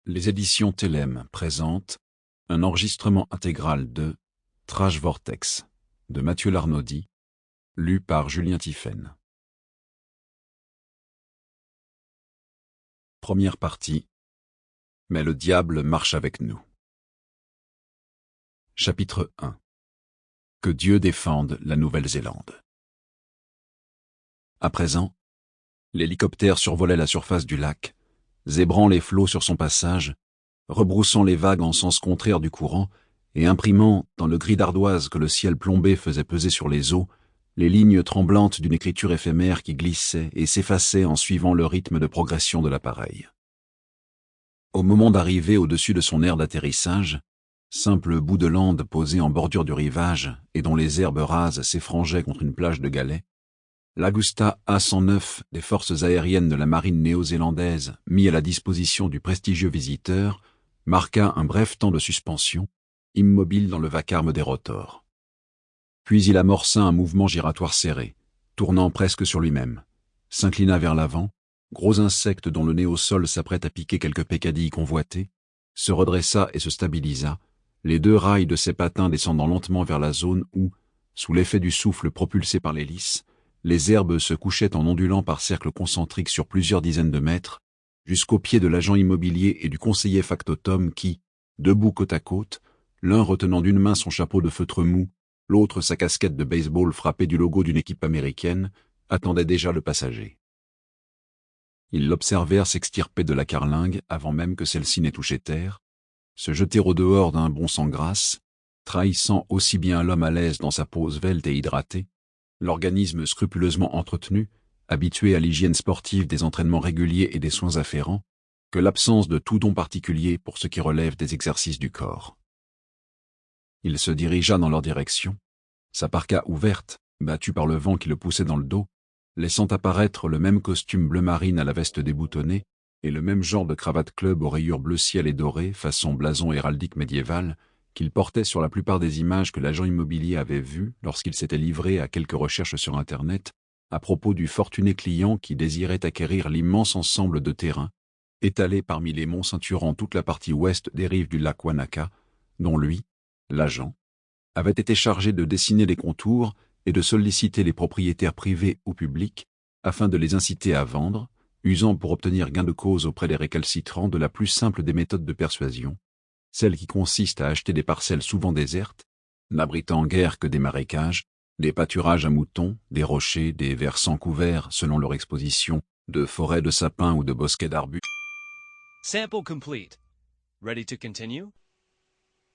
Les éditions Télème présentent un enregistrement intégral de Trash Vortex de Mathieu Larnaudy, lu par Julien Tiphaine. Première partie. Mais le diable marche avec nous. Chapitre 1. Que Dieu défende la Nouvelle-Zélande. À présent, l'hélicoptère survolait la surface du lac, zébrant les flots sur son passage, rebroussant les vagues en sens contraire du courant et imprimant, dans le gris d'ardoise que le ciel plombé faisait peser sur les eaux, les lignes tremblantes d'une écriture éphémère qui glissait et s'effaçait en suivant le rythme de progression de l'appareil. Au moment d'arriver au-dessus de son aire d'atterrissage, simple bout de lande posé en bordure du rivage et dont les herbes rases s'effrangeaient contre une plage de galets, l'Agusta A-109 des forces aériennes de la marine néo-zélandaise mis à la disposition du prestigieux visiteur marqua un bref temps de suspension, immobile dans le vacarme des rotors. Puis il amorça un mouvement giratoire serré, tournant presque sur lui-même, s'inclina vers l'avant, gros insecte dont le nez au sol s'apprête à piquer quelques peccadilles convoitées, se redressa et se stabilisa, les deux rails de ses patins descendant lentement vers la zone où, sous l'effet du souffle propulsé par l'hélice, les herbes se couchaient en ondulant par cercles concentriques sur plusieurs dizaines de mètres, jusqu'aux pieds de l'agent immobilier et du conseiller factotum qui, debout côte à côte, l'un retenant d'une main son chapeau de feutre mou, l'autre sa casquette de baseball frappée du logo d'une équipe américaine, attendait déjà le passager. Ils l'observèrent s'extirper de la carlingue avant même que celle-ci n'ait touché terre, se jeter au dehors d'un bond sans grâce, trahissant aussi bien l'homme à l'aise dans sa pose svelte et hydratée, l'organisme scrupuleusement entretenu, habitué à l'hygiène sportive des entraînements réguliers et des soins afférents, que l'absence de tout don particulier pour ce qui relève des exercices du corps. Il se dirigea dans leur direction, sa parka ouverte, battue par le vent qui le poussait dans le dos, laissant apparaître le même costume bleu marine à la veste déboutonnée et le même genre de cravate club aux rayures bleu ciel et doré, façon blason héraldique médiéval, qu'il portait sur la plupart des images que l'agent immobilier avait vues lorsqu'il s'était livré à quelques recherches sur Internet à propos du fortuné client qui désirait acquérir l'immense ensemble de terrains, étalé parmi les monts ceinturant toute la partie ouest des rives du lac Wanaka, dont lui, l'agent, avait été chargé de dessiner les contours et de solliciter les propriétaires privés ou publics afin de les inciter à vendre, usant pour obtenir gain de cause auprès des récalcitrants de la plus simple des méthodes de persuasion, celle qui consiste à acheter des parcelles souvent désertes, n'abritant guère que des marécages, des pâturages à moutons, des rochers, des versants couverts, selon leur exposition, de forêts de sapins ou de bosquets d'arbustes. Sample complete. Ready to continue?